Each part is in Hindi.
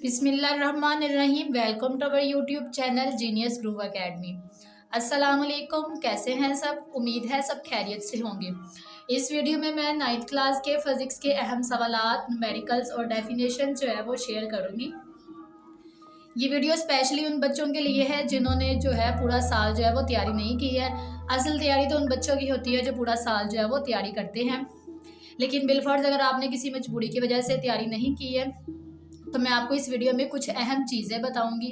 बिस्मिल्लाहिर्रहमानिर्रहीम। Welcome to our YouTube channel genius groove academy. अस्सलाम वालेकुम, कैसे हैं सब? उम्मीद है सब खैरियत से होंगे। इस वीडियो में मैं 9th क्लास के फ़िज़िक्स के अहम सवालात, न्यूमेरिकल्स और डेफिनेशन जो है वो शेयर करूँगी। ये वीडियो स्पेशली उन बच्चों के लिए है जिन्होंने जो है पूरा साल जो है वो तैयारी नहीं की है। असल तैयारी तो उन बच्चों की होती है जो पूरा साल जो है वो तैयारी करते हैं, लेकिन बिलफर्ज अगर आपने किसी मजबूरी की वजह से तैयारी नहीं की है तो मैं आपको इस वीडियो में कुछ अहम चीज़ें बताऊंगी,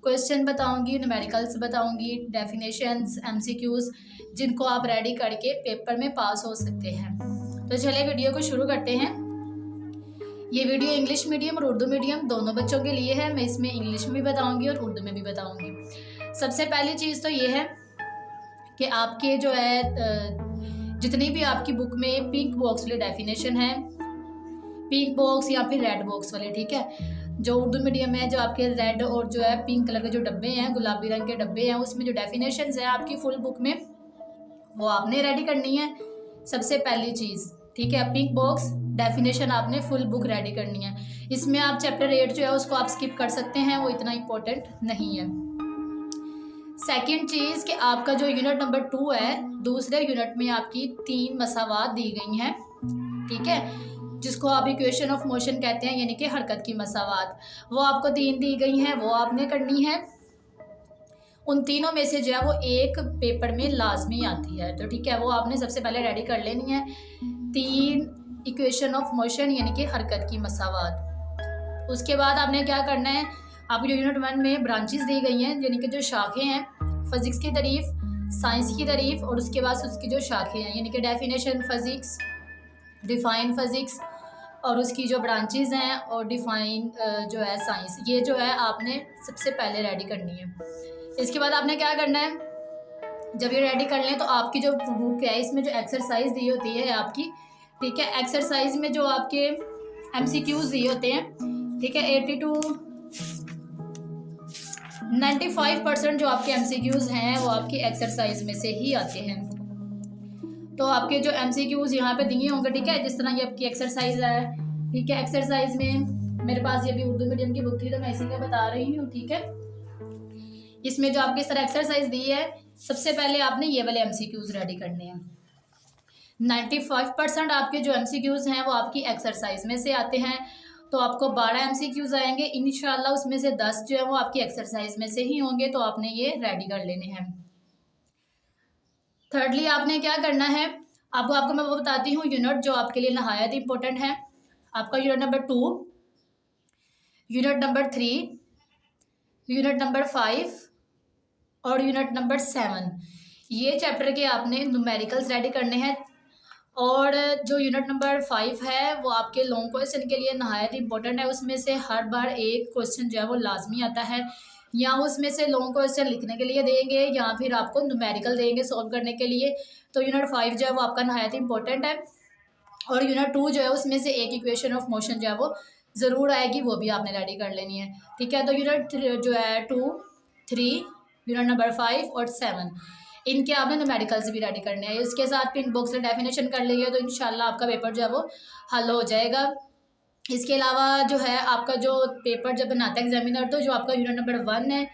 क्वेश्चन बताऊंगी, न्यूमेरिकल्स बताऊंगी, डेफिनेशंस, एमसीक्यूज़, जिनको आप रेडी करके पेपर में पास हो सकते हैं। तो चलिए वीडियो को शुरू करते हैं। ये वीडियो इंग्लिश मीडियम और उर्दू मीडियम दोनों बच्चों के लिए है। मैं इसमें इंग्लिश में भी बताऊँगी और उर्दू में भी बताऊँगी। सबसे पहली चीज़ तो ये है कि आपके जो है जितनी भी आपकी बुक में पिंक बॉक्स वाली डेफिनेशन है, पिंक बॉक्स या फिर रेड बॉक्स वाले, ठीक है, जो उर्दू मीडियम है, जो आपके रेड और जो है पिंक कलर के जो डब्बे हैं, गुलाबी रंग के डब्बे हैं, उसमें जो डेफिनेशंस हैं आपकी फुल बुक में वो आपने रेडी करनी है। सबसे पहली चीज़, ठीक है, पिंक बॉक्स डेफिनेशन आपने फुल बुक रेडी करनी है। इसमें आप चैप्टर 8 जो है उसको आप स्किप कर सकते हैं, वो इतना इम्पोर्टेंट नहीं है। सेकेंड चीज़ कि आपका जो यूनिट नंबर 2 है, दूसरे यूनिट में आपकी 3 मसावात दी गई हैं, ठीक है, जिसको आप इक्वेशन ऑफ मोशन कहते हैं, यानी कि हरकत की मसावात। वो आपको 3 दी गई हैं, वो आपने करनी है। उन तीनों में से जो है वो एक पेपर में लाजमी आती है, तो ठीक है, वो आपने सबसे पहले रेडी कर लेनी है। 3 इक्वेशन ऑफ मोशन यानी कि हरकत की मसावात। उसके बाद आपने क्या करना है, आपको जो यूनिट 1 में ब्रांचेस दी गई हैं, यानी कि जो शाखें हैं फिज़िक्स की तारीफ, साइंस की तारीफ, और उसके बाद उसकी जो शाखें हैं यानी कि डेफिनेशन फ़िज़िक्स, डिफ़ाइन फ़िज़िक्स, और उसकी जो ब्रांचेज़ हैं, और डिफ़ाइन जो है साइंस, ये जो है आपने सबसे पहले रेडी करनी है। इसके बाद आपने क्या करना है, जब ये रेडी कर लें तो आपकी जो बुक है इसमें जो एक्सरसाइज दी होती है आपकी, ठीक है, एक्सरसाइज में जो आपके एमसीक्यूज़ दिए होते हैं, ठीक है, 80 to 95% जो आपके एमसीक्यूज़ हैं वो आपकी एक्सरसाइज में से ही आते हैं। तो आपके जो एमसीक्यूज़ यहाँ पे दिए होंगे, ठीक है, जिस तरह ये आपकी एक्सरसाइज है, ठीक है, एक्सरसाइज में मेरे पास ये भी उर्दू मीडियम की बुक थी तो मैं इसी में बता रही हूँ, ठीक है। इसमें जो आपकी इस तरह एक्सरसाइज दी है, सबसे पहले आपने ये वाले एमसीक्यूज़ रेडी करने हैं। 95% आपके जो एमसीक्यूज़ हैं वो आपकी एक्सरसाइज में से आते हैं, तो आपको 12 एमसीक्यूज़ आएंगे इंशाल्लाह, उसमें से 10 जो है वो आपकी एक्सरसाइज में से ही होंगे, तो आपने ये रेडी कर लेने हैं। थर्डली आपने क्या करना है, आपको मैं वो बताती हूँ यूनिट जो आपके लिए नहायत इंपॉर्टेंट है। आपका unit number 2, unit number 3, unit number 5 और यूनिट नंबर 7, ये चैप्टर के आपने न्यूमेरिकल्स रेडी करने हैं। और जो यूनिट नंबर 5 है वो आपके लॉन्ग क्वेश्चन के लिए नहायत इंपॉर्टेंट है। उसमें से हर बार एक क्वेश्चन जो है वो लाजमी आता है, या उसमें से लॉन्ग क्वेश्चन लिखने के लिए देंगे या फिर आपको न्यूमेरिकल देंगे सॉल्व करने के लिए। तो यूनिट 5 जो है वो आपका नहायत इंपॉर्टेंट है। और यूनिट 2 जो है उसमें से एक इक्वेशन ऑफ मोशन जो है वो ज़रूर आएगी, वो भी आपने रेडी कर लेनी है, ठीक है। तो यूनिट जो है 2, 3, यूनिट नंबर 5 और 7, इनके आपने न्यूमेरिकल्स भी रेडी करने हैं। इसके साथ पिन बॉक्स में डेफिनेशन कर लेंगे तो इंशाल्लाह आपका पेपर जो है वो हल हो जाएगा। इसके अलावा जो है आपका जो पेपर जब बनाता है एग्जामिनर, तो जो आपका यूनिट नंबर 1 है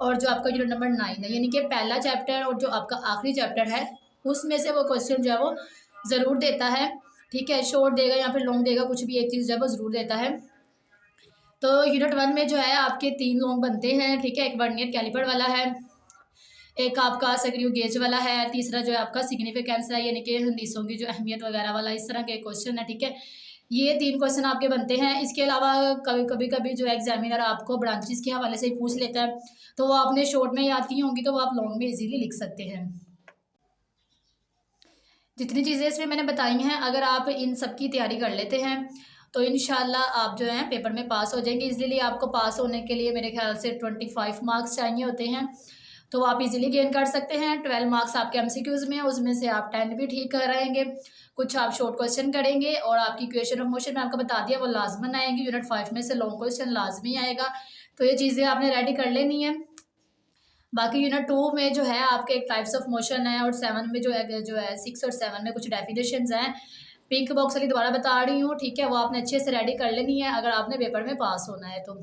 और जो आपका यूनिट नंबर 9 है, यानी कि पहला चैप्टर और जो आपका आखिरी चैप्टर है, उसमें से वो क्वेश्चन जो है वो ज़रूर देता है, ठीक है, शॉर्ट देगा या फिर लॉन्ग देगा, कुछ भी एक चीज़ जो है वो ज़रूर देता है। तो यूनिट 1 में जो है आपके 3 लॉन्ग बनते हैं, ठीक है, एक वर्नियर कैलिपर वाला है, एक आपका स्क्रू गेज वाला है, तीसरा जो है आपका सिग्निफिकेंस है, यानी कि हदीसों की जो अहमियत वगैरह वाला, इस तरह के क्वेश्चन है, ठीक है। ये 3 क्वेश्चन आपके बनते हैं। इसके अलावा कभी जो एग्जामिनर आपको ब्रांचेस के हवाले से ही पूछ लेता है, तो वो आपने शॉर्ट में याद की होंगी तो वो आप लॉन्ग में इजीली लिख सकते हैं। जितनी चीज़ें इसमें मैंने बताई हैं, अगर आप इन सब की तैयारी कर लेते हैं तो इंशाल्लाह आप जो हैं पेपर में पास हो जाएंगे इजीली। आपको पास होने के लिए मेरे ख्याल से 25 मार्क्स चाहिए होते हैं, तो आप इजीली गेन कर सकते हैं। 12 मार्क्स आपके एमसीक्यूज़ में हैं, उसमें से आप 10 भी ठीक कराएंगे, कुछ आप शॉर्ट क्वेश्चन करेंगे, और आपकी इक्वेशन ऑफ मोशन में आपको बता दिया वो लाजमन आएंगी। यूनिट 5 में से लॉन्ग क्वेश्चन लाजमी आएगा, तो ये चीज़ें आपने रेडी कर लेनी है। बाकी यूनिट 2 में जो है आपके एक टाइप्स ऑफ मोशन है, और 7 में जो है 6 और 7 में कुछ डेफिनेशंस हैं। पिंक बॉक्स वाली दोबारा बता रही हूँ, ठीक है, वो आपने अच्छे से रेडी कर लेनी है अगर आपने पेपर में पास होना है तो।